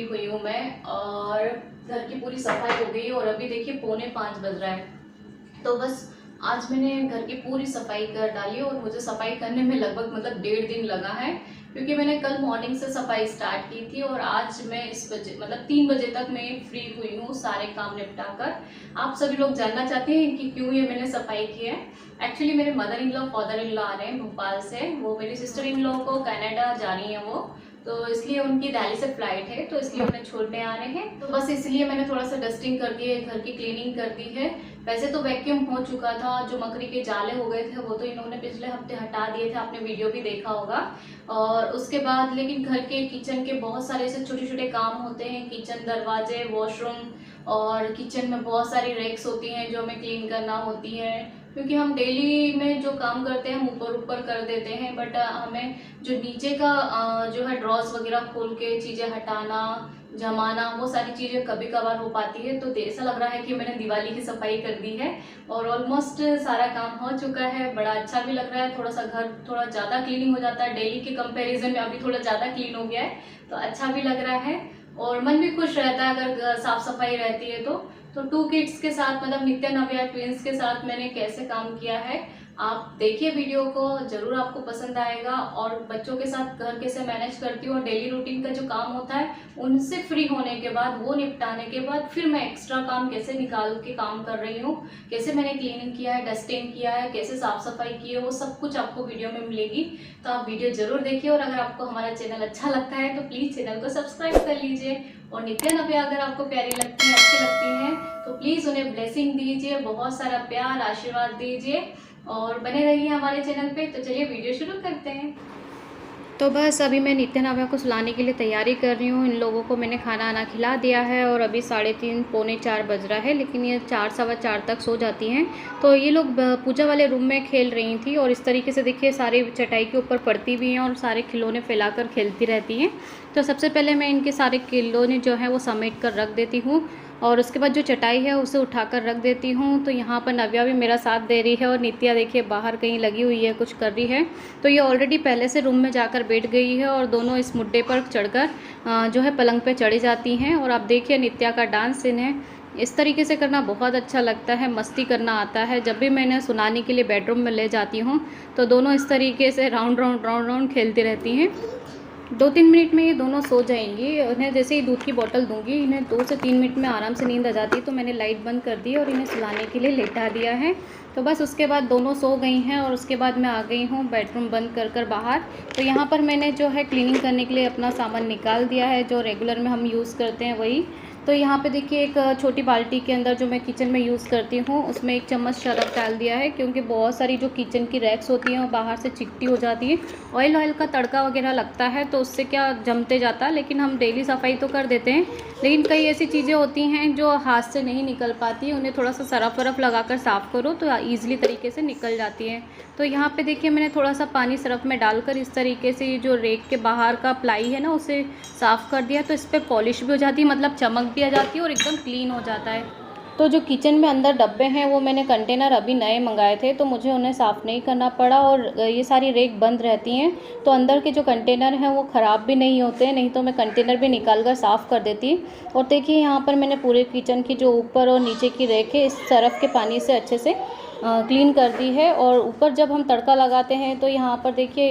हुई हूँ मैं, और घर की पूरी सफाई हो गई और अभी देखिए 4:45 बज रहा है। तो बस आज मैंने घर की पूरी सफाई कर डाली और मुझे सफाई करने में लगभग मतलब 1.5 दिन लगा है, क्योंकि मैंने कल मॉर्निंग से सफाई स्टार्ट की थी और आज मैं इस बजे मतलब 3 बजे तक मैं फ्री हुई हूँ सारे काम निपटा कर। आप सभी लोग जानना चाहते हैं कि क्यों ये मैंने सफाई की है। एक्चुअली मेरे mother in law father in law आ रहे हैं भोपाल से, वो मेरी सिस्टर इन लॉ को कनाडा जा रही हैं वो, तो इसलिए उनकी दिल्ली से फ्लाइट है, तो इसलिए उन्हें छोड़ने आ रहे हैं। तो बस इसलिए मैंने थोड़ा सा डस्टिंग कर दी है, घर की क्लीनिंग कर दी है। वैसे तो वैक्यूम हो चुका था, जो मकड़ी के जाले हो गए थे वो तो इन्होंने पिछले हफ्ते हटा दिए थे, आपने वीडियो भी देखा होगा। और उसके बाद लेकिन घर के किचन के बहुत सारे ऐसे छोटे छोटे काम होते हैं, किचन दरवाजे, वॉशरूम, और किचन में बहुत सारी रैक्स होती हैं जो हमें क्लीन करना होती हैं, क्योंकि हम डेली में जो काम करते हैं हम ऊपर ऊपर कर देते हैं, बट हमें जो नीचे का जो है ड्रॉर्स वगैरह खोल के चीज़ें हटाना, जमाना, वो सारी चीज़ें कभी कभार हो पाती है। तो ऐसा लग रहा है कि मैंने दिवाली की सफाई कर दी है और ऑलमोस्ट सारा काम हो चुका है। बड़ा अच्छा भी लग रहा है, थोड़ा सा घर थोड़ा ज़्यादा क्लीनिंग हो जाता है, डेली के कंपैरिजन में अभी थोड़ा ज़्यादा क्लीन हो गया है, तो अच्छा भी लग रहा है और मन भी खुश रहता है अगर साफ सफाई रहती है तो 2 किड्स के साथ मतलब नित्या नव्या ट्विंस के साथ मैंने कैसे काम किया है, आप देखिए वीडियो को, जरूर आपको पसंद आएगा। और बच्चों के साथ घर कैसे मैनेज करती हूँ और डेली रूटीन का जो काम होता है उनसे फ्री होने के बाद, वो निपटाने के बाद फिर मैं एक्स्ट्रा काम कैसे निकाल के काम कर रही हूँ, कैसे मैंने क्लीनिंग किया है, डस्टिंग किया है, कैसे साफ सफाई की है, वो सब कुछ आपको वीडियो में मिलेगी। तो आप वीडियो जरूर देखिए और अगर आपको हमारा चैनल अच्छा लगता है तो प्लीज़ चैनल को सब्सक्राइब कर लीजिए। और नित्या नव्या अगर आपको प्यारी लगती है, अच्छी लगती हैं, तो प्लीज़ उन्हें ब्लेसिंग दीजिए, बहुत सारा प्यार आशीर्वाद दीजिए और बने रहिए हमारे चैनल पे। तो चलिए वीडियो शुरू करते हैं। तो बस अभी मैं नित्या नव्या को सुलाने के लिए तैयारी कर रही हूँ। इन लोगों को मैंने खाना आना खिला दिया है और अभी 3:30 पौने 4 बज रहा है, लेकिन ये 4 सवा 4 तक सो जाती हैं। तो ये लोग पूजा वाले रूम में खेल रही थी और इस तरीके से देखिए सारे चटाई के ऊपर पड़ती भी हैं और सारे खिलौने फैलाकर खेलती रहती हैं। तो सबसे पहले मैं इनके सारे खिलौने जो हैं वो समेट कर रख देती हूँ और उसके बाद जो चटाई है उसे उठाकर रख देती हूँ। तो यहाँ पर नव्या भी मेरा साथ दे रही है और नित्या देखिए बाहर कहीं लगी हुई है, कुछ कर रही है। तो ये ऑलरेडी पहले से रूम में जाकर बैठ गई है और दोनों इस मुड्डे पर चढ़कर जो है पलंग पे चढ़ी जाती हैं। और आप देखिए नित्या का डांस इन्हें इस तरीके से करना बहुत अच्छा लगता है, मस्ती करना आता है। जब भी मैं इन्हें सुनाने के लिए बेडरूम में ले जाती हूँ तो दोनों इस तरीके से राउंड राउंड राउंड राउंड खेलती रहती हैं। 2-3 मिनट में ये दोनों सो जाएंगी। उन्हें जैसे ही दूध की बोतल दूंगी, इन्हें 2 से 3 मिनट में आराम से नींद आ जाती है। तो मैंने लाइट बंद कर दी और इन्हें सुलाने के लिए लेटा दिया है। तो बस उसके बाद दोनों सो गई हैं और उसके बाद मैं आ गई हूँ बेडरूम बंद कर बाहर। तो यहाँ पर मैंने जो है क्लीनिंग करने के लिए अपना सामान निकाल दिया है, जो रेगुलर में हम यूज़ करते हैं वही। तो यहाँ पे देखिए एक छोटी बाल्टी के अंदर जो मैं किचन में यूज़ करती हूँ उसमें 1 चम्मच सरफ डाल दिया है, क्योंकि बहुत सारी जो किचन की रैक्स होती हैं वो बाहर से चिकटी हो जाती है। ऑयल का तड़का वगैरह लगता है तो उससे क्या जमते जाता है, लेकिन हम डेली सफाई तो कर देते हैं, लेकिन कई ऐसी चीज़ें होती हैं जो हाथ से नहीं निकल पाती, उन्हें थोड़ा सा सरफ वरफ लगा कर साफ़ करो तो ईज़िली तरीके से निकल जाती हैं। तो यहाँ पे देखिए मैंने थोड़ा सा पानी सरफ में डालकर इस तरीके से जो रेक के बाहर का प्लाई है ना उसे साफ़ कर दिया। तो इस पर पॉलिश भी हो जाती है, मतलब चमक भी आ जाती है और एकदम क्लीन हो जाता है। तो जो किचन में अंदर डब्बे हैं वो मैंने कंटेनर अभी नए मंगाए थे, तो मुझे उन्हें साफ़ नहीं करना पड़ा और ये सारी रेक बंद रहती हैं, तो अंदर के जो कंटेनर हैं वो ख़राब भी नहीं होते, नहीं तो मैं कंटेनर भी निकाल कर साफ़ कर देती। और देखिए यहाँ पर मैंने पूरे किचन की जो ऊपर और नीचे की रेक है इस सरफ के पानी से अच्छे से क्लीन कर दी है। और ऊपर जब हम तड़का लगाते हैं तो यहाँ पर देखिए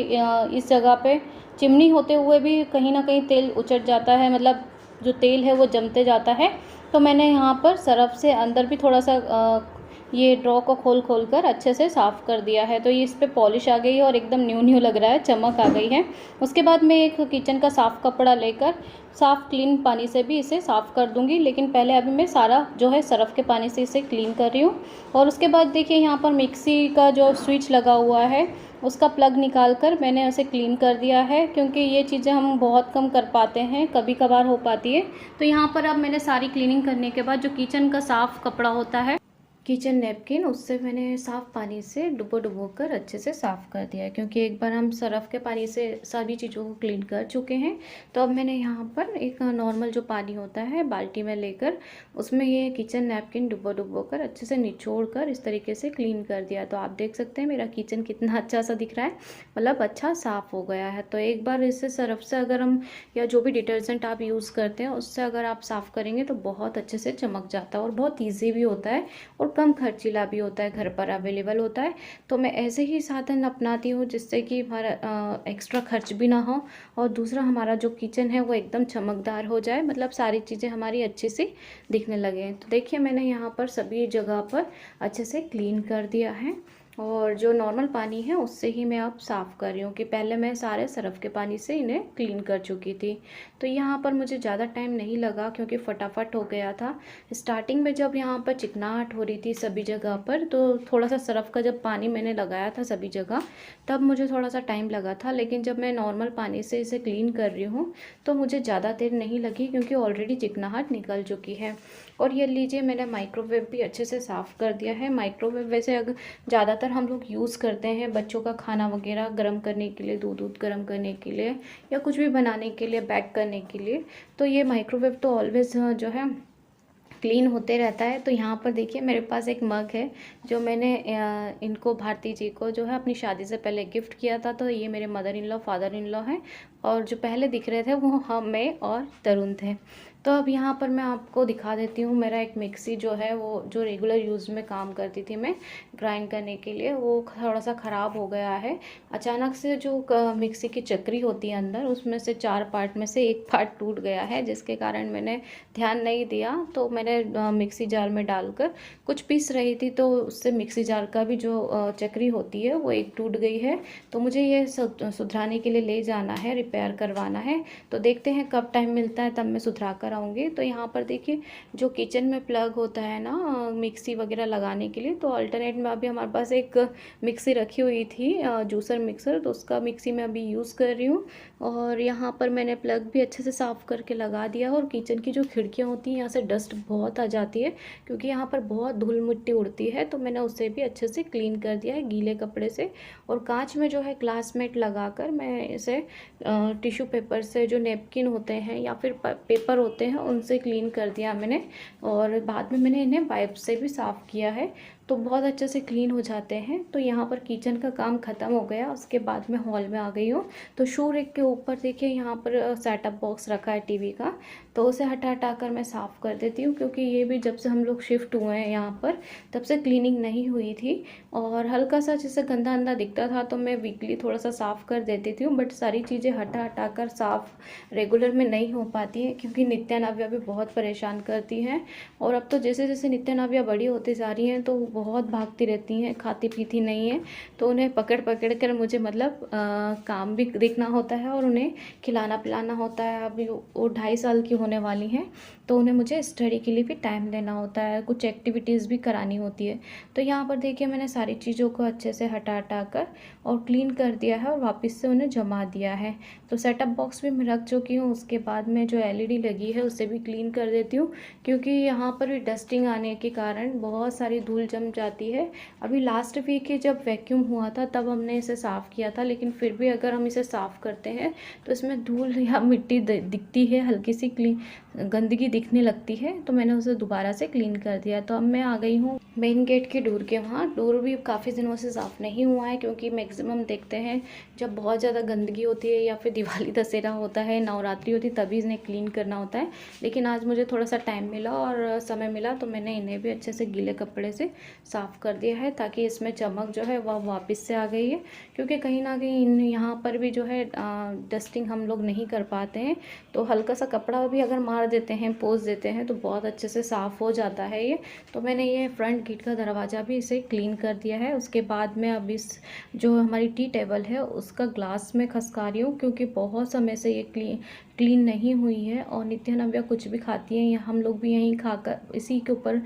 इस जगह पे चिमनी होते हुए भी कहीं ना कहीं तेल उचट जाता है, मतलब जो तेल है वो जमते जाता है। तो मैंने यहाँ पर सरफ से अंदर भी थोड़ा सा ये ड्रॉ को खोल कर अच्छे से साफ़ कर दिया है। तो ये इस पर पॉलिश आ गई है और एकदम न्यू लग रहा है, चमक आ गई है। उसके बाद मैं एक किचन का साफ़ कपड़ा लेकर साफ़ क्लीन पानी से भी इसे साफ़ कर दूंगी, लेकिन पहले अभी मैं सारा जो है सरफ के पानी से इसे क्लीन कर रही हूँ। और उसके बाद देखिए यहाँ पर मिक्सी का जो स्विच लगा हुआ है उसका प्लग निकाल कर मैंने उसे क्लीन कर दिया है, क्योंकि ये चीज़ें हम बहुत कम कर पाते हैं, कभी कभार हो पाती है। तो यहाँ पर अब मैंने सारी क्लीनिंग करने के बाद जो किचन का साफ़ कपड़ा होता है किचन नैपकिन उससे मैंने साफ़ पानी से डुबो कर अच्छे से साफ़ कर दिया है, क्योंकि एक बार हम सरफ़ के पानी से सभी चीज़ों को क्लीन कर चुके हैं। तो अब मैंने यहाँ पर एक नॉर्मल जो पानी होता है बाल्टी में लेकर उसमें ये किचन नैपकिन डुबो कर अच्छे से निचोड़ कर इस तरीके से क्लीन कर दिया। तो आप देख सकते हैं मेरा किचन कितना अच्छा सा दिख रहा है, मतलब अच्छा साफ़ हो गया है। तो एक बार इससे सरफ़ से अगर हम या जो भी डिटर्जेंट आप यूज़ करते हैं उससे अगर आप साफ़ करेंगे तो बहुत अच्छे से चमक जाता है और बहुत ईजी भी होता है और कम खर्चीला भी होता है, घर पर अवेलेबल होता है। तो मैं ऐसे ही साधन अपनाती हूँ जिससे कि हमारा एक्स्ट्रा खर्च भी ना हो और दूसरा हमारा जो किचन है वो एकदम चमकदार हो जाए, मतलब सारी चीज़ें हमारी अच्छी सी दिखने लगे। तो देखिए मैंने यहाँ पर सभी जगह पर अच्छे से क्लीन कर दिया है और जो नॉर्मल पानी है उससे ही मैं अब साफ़ कर रही हूँ, कि पहले मैं सारे सरफ़ के पानी से इन्हें क्लीन कर चुकी थी। तो यहाँ पर मुझे ज़्यादा टाइम नहीं लगा क्योंकि फटाफट हो गया था। स्टार्टिंग में जब यहाँ पर चिकनाहट हो रही थी सभी जगह पर, तो थोड़ा सा सरफ़ का जब पानी मैंने लगाया था सभी जगह तब मुझे थोड़ा सा टाइम लगा था, लेकिन जब मैं नॉर्मल पानी से इसे क्लीन कर रही हूँ तो मुझे ज़्यादा देर नहीं लगी क्योंकि ऑलरेडी चिकनाहट निकल चुकी है। और ये लीजिए मैंने माइक्रोवेव भी अच्छे से साफ़ कर दिया है। माइक्रोवेव वैसे अगर ज़्यादातर हम लोग यूज़ करते हैं बच्चों का खाना वगैरह गर्म करने के लिए, दूध गर्म करने के लिए या कुछ भी बनाने के लिए, बेक करने के लिए। तो ये माइक्रोवेव तो ऑलवेज़ जो है क्लीन होते रहता है। तो यहाँ पर देखिए मेरे पास एक मग है जो मैंने इनको भारती जी को जो है अपनी शादी से पहले गिफ्ट किया था। तो ये मेरे mother in law father in law हैं और जो पहले दिख रहे थे वो हम मैं और तरुण थे। तो अब यहाँ पर मैं आपको दिखा देती हूँ मेरा एक मिक्सी जो है वो जो रेगुलर यूज़ में काम करती थी मैं ग्राइंड करने के लिए, वो थोड़ा सा ख़राब हो गया है। अचानक से जो मिक्सी की चक्री होती है अंदर उसमें से 4 पार्ट में से एक पार्ट टूट गया है, जिसके कारण मैंने ध्यान नहीं दिया। तो मैंने मिक्सी जार में डालकर कुछ पीस रही थी तो उससे मिक्सी जार का भी जो चक्री होती है वो एक टूट गई है। तो मुझे ये सुधराने के लिए ले जाना है, रिपेयर करवाना है। तो देखते हैं कब टाइम मिलता है तब मैं सुधरा कर आऊँगी। तो यहाँ पर देखिए जो किचन में प्लग होता है ना मिक्सी वगैरह लगाने के लिए, तो अल्टरनेट में अभी हमारे पास एक मिक्सी रखी हुई थी जूसर मिक्सर, तो उसका मिक्सी में अभी यूज़ कर रही हूँ। और यहाँ पर मैंने प्लग भी अच्छे से साफ़ करके लगा दिया। और किचन की जो खिड़कियाँ होती हैं यहाँ से डस्ट बहुत आ जाती है क्योंकि यहाँ पर बहुत धूल मिट्टी उड़ती है, तो मैंने उसे भी अच्छे से क्लीन कर दिया है गीले कपड़े से। और कांच में जो है ग्लासमेट लगाकर मैं इसे टिश्यू पेपर से, जो नेपकिन होते हैं या फिर पेपर होते हैं उनसे क्लीन कर दिया मैंने। और बाद में मैंने इन्हें वाइप से भी साफ़ किया है, तो बहुत अच्छे से क्लीन हो जाते हैं। तो यहाँ पर किचन का काम ख़त्म हो गया, उसके बाद मैं हॉल में आ गई हूँ। तो शू रैक के ऊपर देखिए यहाँ पर सेटअप बॉक्स रखा है टीवी का, तो उसे हटा कर मैं साफ़ कर देती हूँ क्योंकि ये भी जब से हम लोग शिफ्ट हुए हैं यहाँ पर तब से क्लीनिंग नहीं हुई थी और हल्का सा जैसे गंदा अंदा दिखता था तो मैं वीकली थोड़ा सा साफ़ कर देती थी। बट सारी चीज़ें हटा कर साफ़ रेगुलर में नहीं हो पाती है क्योंकि नित्या नव्या भी बहुत परेशान करती हैं। और अब तो जैसे जैसे नित्या नव्या बड़ी होती जा रही हैं तो बहुत भागती रहती हैं, खाती पीती नहीं है। तो उन्हें पकड़ पकड़ कर मुझे मतलब काम भी देखना होता है और उन्हें खिलाना पिलाना होता है। अभी वो 2.5 साल की होने वाली हैं तो उन्हें मुझे स्टडी के लिए भी टाइम देना होता है, कुछ एक्टिविटीज़ भी करानी होती है। तो यहाँ पर देखिए मैंने सारी चीज़ों को अच्छे से हटा कर और क्लीन कर दिया है और वापस से उन्हें जमा दिया है। तो सेटअप बॉक्स भी मैं रख चुकी हूँ, उसके बाद में जो एलईडी लगी है उसे भी क्लीन कर देती हूँ क्योंकि यहाँ पर भी डस्टिंग आने के कारण बहुत सारी धूल जम जाती है। अभी लास्ट वीक ही जब वैक्यूम हुआ था तब हमने इसे साफ़ किया था, लेकिन फिर भी अगर हम इसे साफ़ करते हैं तो इसमें धूल या मिट्टी दिखती है, हल्की सी गंदगी दिखने लगती है। तो मैंने उसे दोबारा से क्लीन कर दिया। तो अब मैं आ गई हूँ मेन गेट के डोर के वहाँ। डोर भी काफ़ी दिनों से साफ़ नहीं हुआ है क्योंकि मैक्सिमम देखते हैं जब बहुत ज़्यादा गंदगी होती है या फिर दिवाली दशहरा होता है, नवरात्रि होती है, तभी इन्हें क्लीन करना होता है। लेकिन आज मुझे थोड़ा सा टाइम मिला और समय मिला तो मैंने इन्हें भी अच्छे से गीले कपड़े से साफ़ कर दिया है ताकि इसमें चमक जो है वह वापस से आ गई है। क्योंकि कहीं ना कहीं यहाँ पर भी जो है डस्टिंग हम लोग नहीं कर पाते हैं, तो हल्का सा कपड़ा भी अगर मार देते हैं, पोंछ देते हैं तो बहुत अच्छे से साफ़ हो जाता है ये। तो मैंने ये फ्रंट गेट का दरवाज़ा भी इसे क्लीन कर दिया है। उसके बाद में अब इस जो हमारी टी टेबल है उसका ग्लास में खसका रही हूँ क्योंकि बहुत समय से ये क्लीन नहीं हुई है। और नित्या नव्या कुछ भी खाती हैं या हम लोग भी यहीं खाकर इसी के ऊपर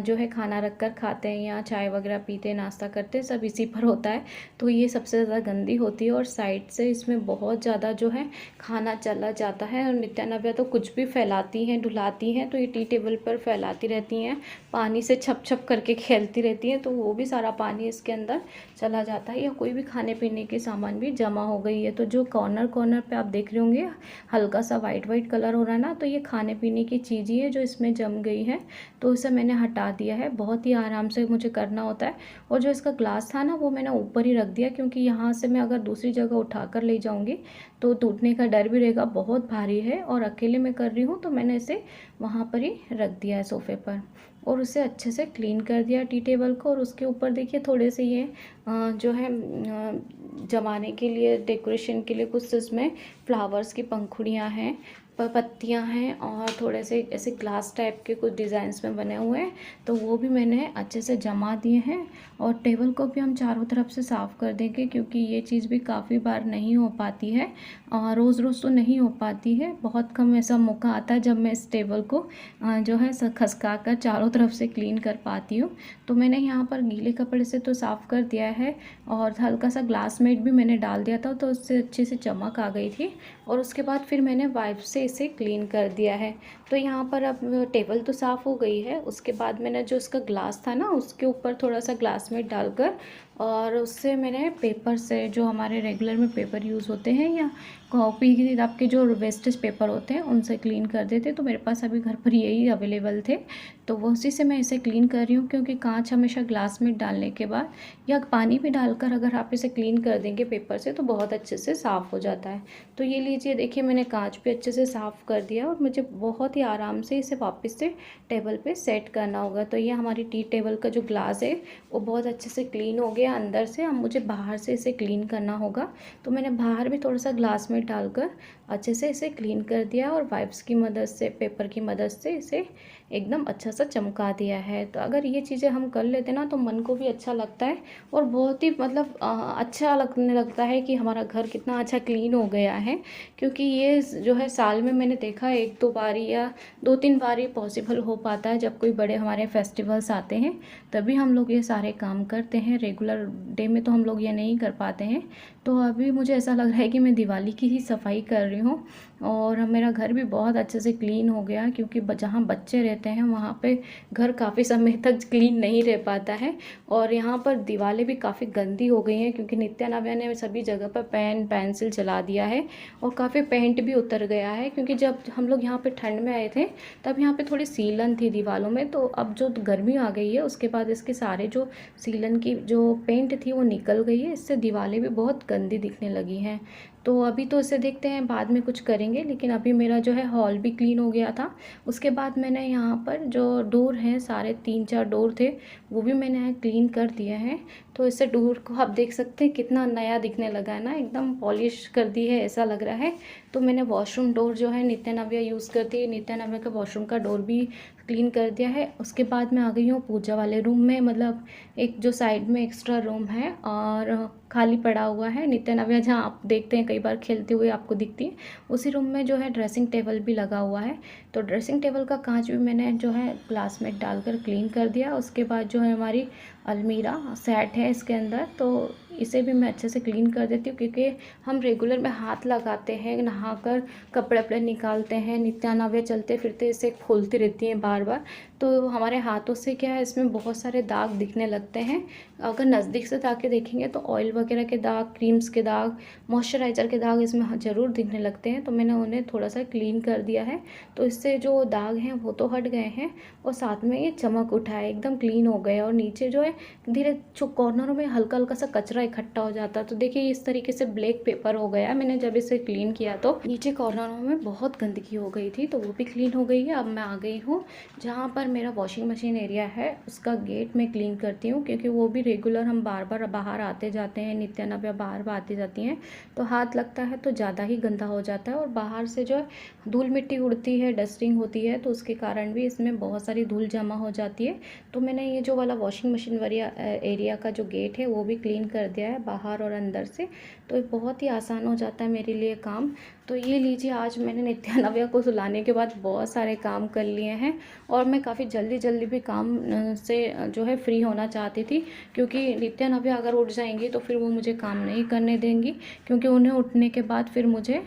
जो है खाना रख कर खाते हैं या चाय वगैरह पीते नाश्ता करते सब इसी पर होता है। तो ये सबसे ज़्यादा गंदी होती है और साइड से इसमें बहुत ज़्यादा जो है खाना चला जाता है। और नित्या नव्या तो कुछ भी फैलाती हैं डुलाती हैं तो ये टी टेबल पर फैलाती रहती हैं, पानी से छप छप करके खेलती रहती हैं, तो वो भी सारा पानी इसके अंदर चला जाता है। या कोई भी खाने पीने के सामान भी जमा हो गई है। तो जो कॉर्नर कॉर्नर पे आप देख रहे होंगे हल्का सा वाइट वाइट कलर हो रहा है ना, तो ये खाने पीने की चीज़ ही है जो इसमें जम गई है। तो उसे मैंने हटा दिया है, बहुत ही आराम से मुझे करना होता है। और जो इसका ग्लास था ना वो मैंने ऊपर ही रख दिया, क्योंकि यहाँ से मैं अगर दूसरी जगह उठा कर ले जाऊँगी तो टूटने का डर भी रहेगा, बहुत भारी है और अकेले मैं कर रही हूँ, तो मैंने इसे वहाँ पर ही रख दिया है सोफ़े पर। और उसे अच्छे से क्लीन कर दिया टी टेबल को। और उसके ऊपर देखिए थोड़े से ये जो है जमाने के लिए डेकोरेशन के लिए कुछ इसमें फ्लावर्स की पंखुड़ियाँ हैं, पत्तियाँ हैं और थोड़े से ऐसे ग्लास टाइप के कुछ डिज़ाइंस में बने हुए हैं, तो वो भी मैंने अच्छे से जमा दिए हैं। और टेबल को भी हम चारों तरफ से साफ़ कर देंगे, क्योंकि ये चीज़ भी काफ़ी बार नहीं हो पाती है और रोज़ रोज़ तो नहीं हो पाती है। बहुत कम ऐसा मौका आता है जब मैं इस टेबल को जो है खसका कर चारों तरफ से क्लीन कर पाती हूँ। तो मैंने यहाँ पर गीले कपड़े से तो साफ़ कर दिया है और हल्का सा ग्लास मेट भी मैंने डाल दिया था, तो उससे अच्छे से चमक आ गई थी। और उसके बाद फिर मैंने वाइप से इसे क्लीन कर दिया है। तो यहाँ पर अब टेबल तो साफ़ हो गई है। उसके बाद मैंने जो उसका ग्लास था ना उसके ऊपर थोड़ा सा ग्लास में डालकर और उससे मैंने पेपर से, जो हमारे रेगुलर में पेपर यूज़ होते हैं या कॉपी की किताब के जो वेस्टेज पेपर होते हैं उनसे क्लीन कर देते। तो मेरे पास अभी घर पर यही अवेलेबल थे, तो वो उसी से मैं इसे क्लीन कर रही हूँ। क्योंकि कांच हमेशा ग्लास में डालने के बाद या पानी भी डालकर अगर आप इसे क्लीन कर देंगे पेपर से तो बहुत अच्छे से साफ़ हो जाता है। तो ये लीजिए देखिए मैंने कांच पे अच्छे से साफ़ कर दिया और मुझे बहुत ही आराम से इसे वापस से टेबल पे सेट करना होगा। तो ये हमारी टी टेबल का जो ग्लास है वो बहुत अच्छे से क्लीन हो गया अंदर से। अब मुझे बाहर से इसे क्लीन करना होगा, तो मैंने बाहर भी थोड़ा सा ग्लास में डालकर अच्छे से इसे क्लीन कर दिया और वाइप्स की मदद से, पेपर की मदद से इसे एकदम अच्छा सा चमका दिया है। तो अगर ये चीज़ें हम कर लेते ना तो मन को भी अच्छा लगता है और बहुत ही मतलब अच्छा लगने लगता है कि हमारा घर कितना अच्छा क्लीन हो गया है। क्योंकि ये जो है साल में मैंने देखा 1-2 बार या 2-3 बार ही पॉसिबल हो पाता है, जब कोई बड़े हमारे फेस्टिवल्स आते हैं तभी हम लोग ये सारे काम करते हैं। रेगुलर डे में तो हम लोग ये नहीं कर पाते हैं। तो अभी मुझे ऐसा लग रहा है कि मैं दिवाली की ही सफाई कर रही हूँ और मेरा घर भी बहुत अच्छे से क्लीन हो गया। क्योंकि जहाँ बच्चे रहते हैं वहाँ पे घर काफ़ी समय तक क्लीन नहीं रह पाता है। और यहाँ पर दीवारें भी काफ़ी गंदी हो गई हैं, क्योंकि नित्या नव्या ने सभी जगह पर पेन पेंसिल चला दिया है और काफ़ी पेंट भी उतर गया है। क्योंकि जब हम लोग यहाँ पे ठंड में आए थे तब यहाँ पे थोड़ी सीलन थी दीवारों में, तो अब जो गर्मी आ गई है उसके बाद इसके सारे जो सीलन की जो पेंट थी वो निकल गई है। इससे दीवारें भी बहुत गंदी दिखने लगी हैं। तो अभी तो इसे देखते हैं, बाद में कुछ करेंगे। लेकिन अभी मेरा जो है हॉल भी क्लीन हो गया था। उसके बाद मैंने यहाँ पर जो डोर हैं, सारे 3-4 डोर थे वो भी मैंने क्लीन कर दिए हैं। तो इससे डोर को आप देख सकते हैं कितना नया दिखने लगा है ना, एकदम पॉलिश कर दी है ऐसा लग रहा है। तो मैंने वॉशरूम डोर जो है नित्या नव्या यूज़ करती है, नित्या नव्या का वॉशरूम का डोर भी क्लीन कर दिया है। उसके बाद मैं आ गई हूँ पूजा वाले रूम में, मतलब एक जो साइड में एक्स्ट्रा रूम है और खाली पड़ा हुआ है। नित्या नव्या जहाँ आप देखते हैं कई बार खेलते हुए आपको दिखती है, उसी रूम में जो है ड्रेसिंग टेबल भी लगा हुआ है। तो ड्रेसिंग टेबल का कांच भी मैंने जो है ग्लास में डालकर क्लीन कर दिया। उसके बाद जो है हमारी अलमीरा सेट है इसके अंदर, तो इसे भी मैं अच्छे से क्लीन कर देती हूँ। क्योंकि हम रेगुलर में हाथ लगाते हैं, नहाकर कपड़े वपड़े निकालते हैं, नित्या नव्या चलते फिरते इसे खोलती रहती हैं बार बार, तो हमारे हाथों से क्या है इसमें बहुत सारे दाग दिखने लगते हैं। अगर नज़दीक से जाके देखेंगे तो ऑयल वगैरह के दाग, क्रीम्स के दाग, मॉइस्चराइज़र के दाग इसमें ज़रूर दिखने लगते हैं। तो मैंने उन्हें थोड़ा सा क्लीन कर दिया है, तो इससे जो दाग हैं वो तो हट गए हैं और साथ में ये चमक उठा है, एकदम क्लीन हो गए। और नीचे जो है धीरे जो कॉर्नरों में हल्का हल्का सा कचरा इकट्ठा हो जाता है, तो देखिए इस तरीके से ब्लैक पेपर हो गया। मैंने जब इसे क्लीन किया तो नीचे कॉर्नरों में बहुत गंदगी हो गई थी, तो वो भी क्लीन हो गई है। अब मैं आ गई हूँ जहाँ पर मेरा वॉशिंग मशीन एरिया है, उसका गेट मैं क्लीन करती हूँ। क्योंकि वो भी रेगुलर हम बार बार बाहर आते जाते हैं, नित्या नव्या बाहर आती जाती हैं, तो हाथ लगता है तो ज़्यादा ही गंदा हो जाता है। और बाहर से जो है धूल मिट्टी उड़ती है, डस्टिंग होती है, तो उसके कारण भी इसमें बहुत सारी धूल जमा हो जाती है। तो मैंने ये जो वाला वॉशिंग मशीन वाला एरिया का जो गेट है वो भी क्लीन कर दिया है बाहर और अंदर से। तो बहुत ही आसान हो जाता है मेरे लिए काम। तो ये लीजिए, आज मैंने नित्या नव्या को सुलाने के बाद बहुत सारे काम कर लिए हैं और मैं काफ़ी जल्दी जल्दी भी काम से जो है फ्री होना चाहती थी, क्योंकि नित्या नव्या अगर उठ जाएंगी तो फिर वो मुझे काम नहीं करने देंगी, क्योंकि उन्हें उठने के बाद फिर मुझे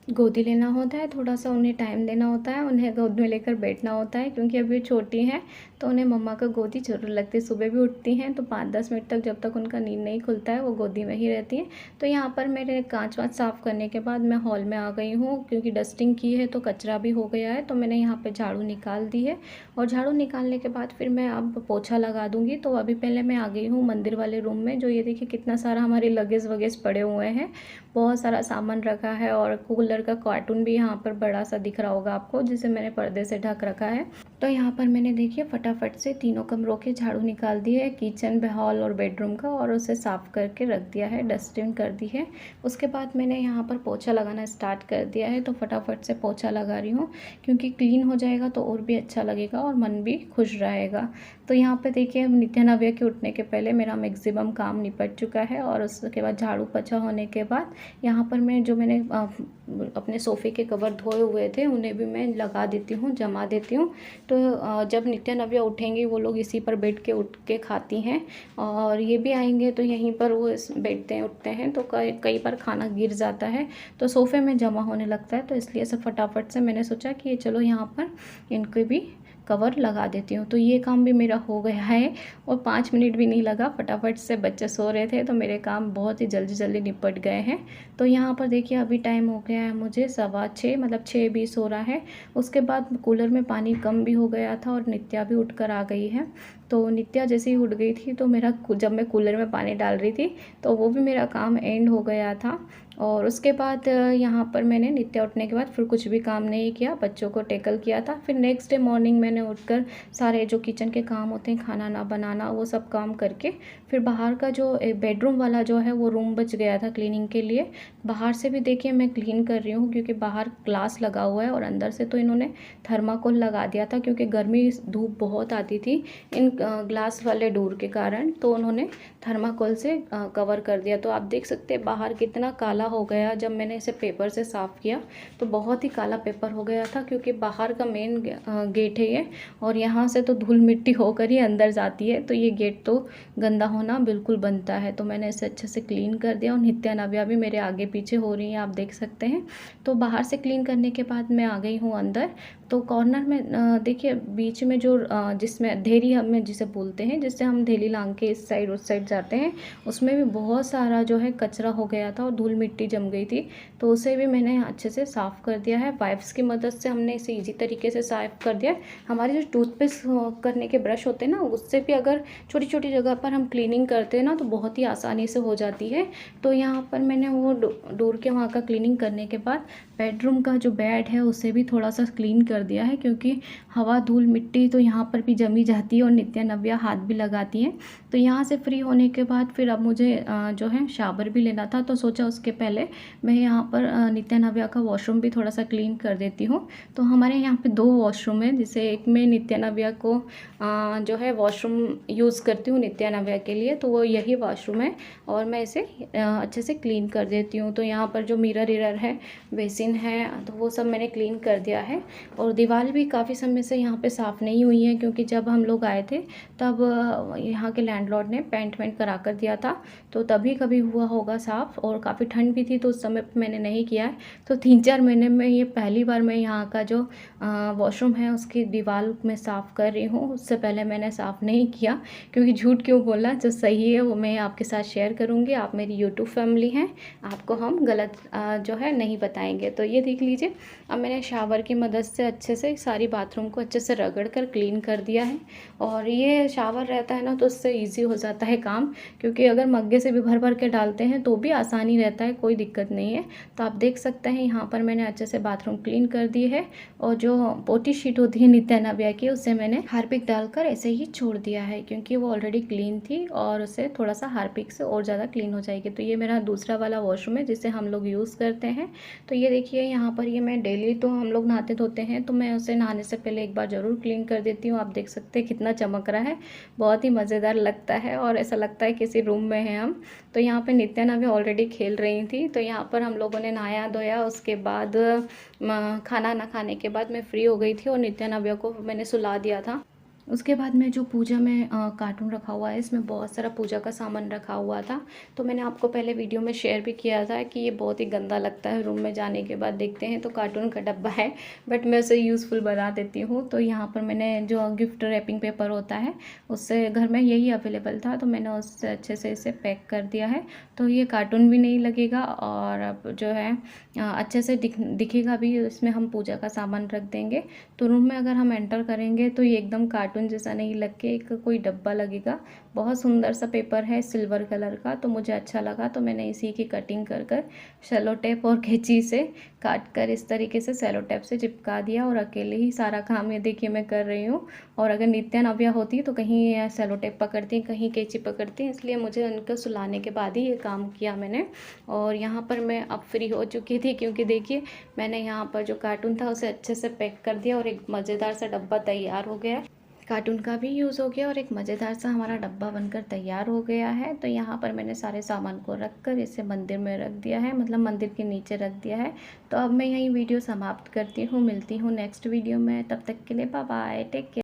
गोदी लेना होता है, थोड़ा सा उन्हें टाइम देना होता है, उन्हें गोद में लेकर बैठना होता है, क्योंकि अभी छोटी हैं तो उन्हें मम्मा का गोदी ज़रूर लगती है। सुबह भी उठती हैं तो 5-10 मिनट तक, जब तक उनका नींद नहीं खुलता है, वो गोदी में ही रहती हैं। तो यहाँ पर मेरे कांच वाँच साफ़ करने के बाद मैं हॉल में आ गई हूँ, क्योंकि डस्टिंग की है तो कचरा भी हो गया है, तो मैंने यहाँ पर झाड़ू निकाल दी है। और झाड़ू निकालने के बाद फिर मैं अब पोछा लगा दूँगी। तो अभी पहले मैं आ गई हूँ मंदिर वाले रूम में। जो ये देखिए कितना सारा हमारे लगेज वगेज पड़े हुए हैं, बहुत सारा सामान रखा है, और कूलर का कार्टून भी यहाँ पर बड़ा सा दिख रहा होगा आपको, जिसे मैंने पर्दे से ढक रखा है। तो यहाँ पर मैंने देखिए फटाफट से तीनों कमरों के झाड़ू निकाल दिए, किचन, हॉल और बेडरूम का, और उसे साफ़ करके रख दिया है, डस्टिंग कर दी है। उसके बाद मैंने यहाँ पर पोछा लगाना स्टार्ट कर दिया है। तो फटाफट से पोछा लगा रही हूँ, क्योंकि क्लीन हो जाएगा तो और भी अच्छा लगेगा और मन भी खुश रहेगा। तो यहाँ पे देखिए नित्या नव्या के उठने के पहले मेरा मैक्सिमम काम निपट चुका है, और उसके बाद झाड़ू पोछा होने के बाद यहाँ पर मैंने अपने सोफ़े के कवर धोए हुए थे, उन्हें भी मैं लगा देती हूँ, जमा देती हूँ। तो जब नित्या नव्या उठेंगी, वो लोग इसी पर बैठ के उठ के खाती हैं, और ये भी आएंगे तो यहीं पर वो बैठते हैं, उठते हैं, तो कई बार खाना गिर जाता है तो सोफ़े में जमा होने लगता है। तो इसलिए सब फटाफट से मैंने सोचा कि चलो यहाँ पर इनके भी कवर लगा देती हूँ। तो ये काम भी मेरा हो गया है, और 5 मिनट भी नहीं लगा, फटाफट से बच्चे सो रहे थे तो मेरे काम बहुत ही जल्दी जल्दी निपट गए हैं। तो यहाँ पर देखिए अभी टाइम हो गया है मुझे 6:15, मतलब 6:20 हो रहा है। उसके बाद कूलर में पानी कम भी हो गया था, और नित्या भी उठकर आ गई है। तो नित्या जैसे ही उठ गई थी तो जब मैं कूलर में पानी डाल रही थी तो वो भी मेरा काम एंड हो गया था। और उसके बाद यहाँ पर मैंने नित्या उठने के बाद फिर कुछ भी काम नहीं किया, बच्चों को टैकल किया था। फिर नेक्स्ट डे मॉर्निंग मैंने उठकर सारे जो किचन के काम होते हैं, खाना ना बनाना, वो सब काम करके फिर बाहर का जो बेडरूम वाला जो है वो रूम बच गया था क्लीनिंग के लिए, बाहर से भी देखिए मैं क्लीन कर रही हूँ, क्योंकि बाहर ग्लास लगा हुआ है और अंदर से तो इन्होंने थर्माकोल लगा दिया था, क्योंकि गर्मी धूप बहुत आती थी इन ग्लास वाले डोर के कारण, तो उन्होंने थर्माकोल से कवर कर दिया। तो आप देख सकते हैं बाहर कितना काला हो गया। जब मैंने इसे पेपर से साफ़ किया तो बहुत ही काला पेपर हो गया था, क्योंकि बाहर का मेन गेट है ये, और यहाँ से तो धूल मिट्टी होकर ही अंदर जाती है, तो ये गेट तो गंदा होना बिल्कुल बनता है। तो मैंने इसे अच्छे से क्लीन कर दिया, और नित्या नव्या भी मेरे आगे पीछे हो रही हैं, आप देख सकते हैं। तो बाहर से क्लीन करने के बाद मैं आ गई हूँ अंदर। तो कॉर्नर में देखिए बीच में जो जिसमें धेरी हमें जिसे बोलते हैं, जिससे हम धेली लांग के इस साइड उस साइड जाते हैं, उसमें भी बहुत सारा जो है कचरा हो गया था और धूल मिट्टी जम गई थी। तो उसे भी मैंने अच्छे से साफ़ कर दिया है, वाइप्स की मदद से हमने इसे ईजी तरीके से साफ़ कर दिया है। हमारे जो टूथपेस्ट करने के ब्रश होते हैं ना, उससे भी अगर छोटी छोटी जगह पर हम क्लीनिंग करते हैं ना तो बहुत ही आसानी से हो जाती है। तो यहाँ पर मैंने वो डोर के वहाँ का क्लीनिंग करने के बाद बेडरूम का जो बेड है उसे भी थोड़ा सा क्लीन कर दिया है, क्योंकि हवा धूल मिट्टी तो यहाँ पर भी जमी जाती है और नित्या नव्या हाथ भी लगाती हैं। तो यहाँ से फ्री होने के बाद फिर अब मुझे जो है शावर भी लेना था, तो सोचा उसके पहले मैं यहाँ पर नित्या नव्या का वॉशरूम भी थोड़ा सा क्लीन कर देती हूँ। तो हमारे यहाँ पे 2 वॉशरूम है, जिसे एक में नित्या नव्या को जो है वॉशरूम यूज़ करती हूँ नित्या नव्या के लिए, तो वो यही वॉशरूम है, और मैं इसे अच्छे से क्लीन कर देती हूँ। तो यहाँ पर जो मिरर है, बेसिन है, तो वो सब मैंने क्लीन कर दिया है। और दीवार भी काफ़ी समय से यहाँ पे साफ़ नहीं हुई है, क्योंकि जब हम लोग आए थे तब यहाँ के लैंडलॉर्ड ने पेंट करा कर दिया था, तो तभी कभी हुआ होगा साफ़, और काफ़ी ठंड भी थी तो उस समय मैंने नहीं किया है। तो 3-4 महीने में ये पहली बार मैं यहाँ का जो वॉशरूम है उसकी दीवार में साफ़ कर रही हूँ। उससे पहले मैंने साफ़ नहीं किया, क्योंकि झूठ क्यों बोलना, जो सही है वो मैं आपके साथ शेयर करूँगी। आप मेरी यूट्यूब फैमिली हैं, आपको हम गलत जो है नहीं बताएंगे। तो ये देख लीजिए, अब मैंने शावर की मदद से अच्छे से सारी बाथरूम को अच्छे से रगड़ कर क्लीन कर दिया है। और ये शावर रहता है ना तो उससे ईजी हो जाता है काम, क्योंकि अगर मग्गे से भी भर भर के डालते हैं तो भी आसानी रहता है, कोई दिक्कत नहीं है। तो आप देख सकते हैं यहाँ पर मैंने अच्छे से बाथरूम क्लीन कर दी है, और जो पोटी शीट होती है नित्या नव्या की, उसे मैंने हार्पिक डालकर ऐसे ही छोड़ दिया है, क्योंकि वो ऑलरेडी क्लीन थी और उसे थोड़ा सा हार्पिक से और ज़्यादा क्लीन हो जाएगी। तो ये मेरा दूसरा वाला वॉशरूम है जिसे हम लोग यूज़ करते हैं। तो ये देखिए यहाँ पर ये मैं डेली तो हम लोग नहाते धोते हैं हैं, तो मैं उसे नहाने से पहले एक बार ज़रूर क्लीन कर देती हूँ। आप देख सकते हैं कितना चमक रहा है, बहुत ही मज़ेदार लगता है और ऐसा लगता है किसी रूम में हैं हम। तो यहाँ पे नित्या नाव्या ऑलरेडी खेल रही थी, तो यहाँ पर हम लोगों ने नहाया धोया। उसके बाद खाना ना खाने के बाद मैं फ्री हो गई थी और नित्या नाव्या को मैंने सुला दिया था। उसके बाद में जो पूजा में कार्टून रखा हुआ है, इसमें बहुत सारा पूजा का सामान रखा हुआ था। तो मैंने आपको पहले वीडियो में शेयर भी किया था कि ये बहुत ही गंदा लगता है रूम में जाने के बाद देखते हैं तो कार्टून का डब्बा है, बट मैं उसे यूज़फुल बना देती हूँ। तो यहाँ पर मैंने जो गिफ्ट रैपिंग पेपर होता है, उससे घर में यही अवेलेबल था, तो मैंने उससे अच्छे से इसे पैक कर दिया है। तो ये कार्टून भी नहीं लगेगा और अब जो है अच्छे से दिखेगा भी। इसमें हम पूजा का सामान रख देंगे, तो रूम में अगर हम एंटर करेंगे तो ये एकदम कार्टून जैसा नहीं लग के एक कोई डब्बा लगेगा। बहुत सुंदर सा पेपर है सिल्वर कलर का, तो मुझे अच्छा लगा, तो मैंने इसी की कटिंग कर कर सेलो टेप और कैंची से काट कर इस तरीके से सेलो टेप से चिपका दिया और अकेले ही सारा काम ये देखिए मैं कर रही हूँ। और अगर नित्या नाव्या होती तो कहीं सेलो टेप पकड़ती, कहीं कैंची पकड़ती, इसलिए मुझे उनको सुलाने के बाद ही ये काम किया मैंने। और यहाँ पर मैं अब फ्री हो चुकी थी, क्योंकि देखिए मैंने यहाँ पर जो कार्टून था उसे अच्छे से पैक कर दिया और एक मज़ेदार सा डब्बा तैयार हो गया। कार्टून का भी यूज़ हो गया और एक मज़ेदार सा हमारा डब्बा बनकर तैयार हो गया है। तो यहाँ पर मैंने सारे सामान को रख कर इसे मंदिर में रख दिया है, मतलब मंदिर के नीचे रख दिया है। तो अब मैं यही वीडियो समाप्त करती हूँ, मिलती हूँ नेक्स्ट वीडियो में। तब तक के लिए बाय बाय, टेक केयर।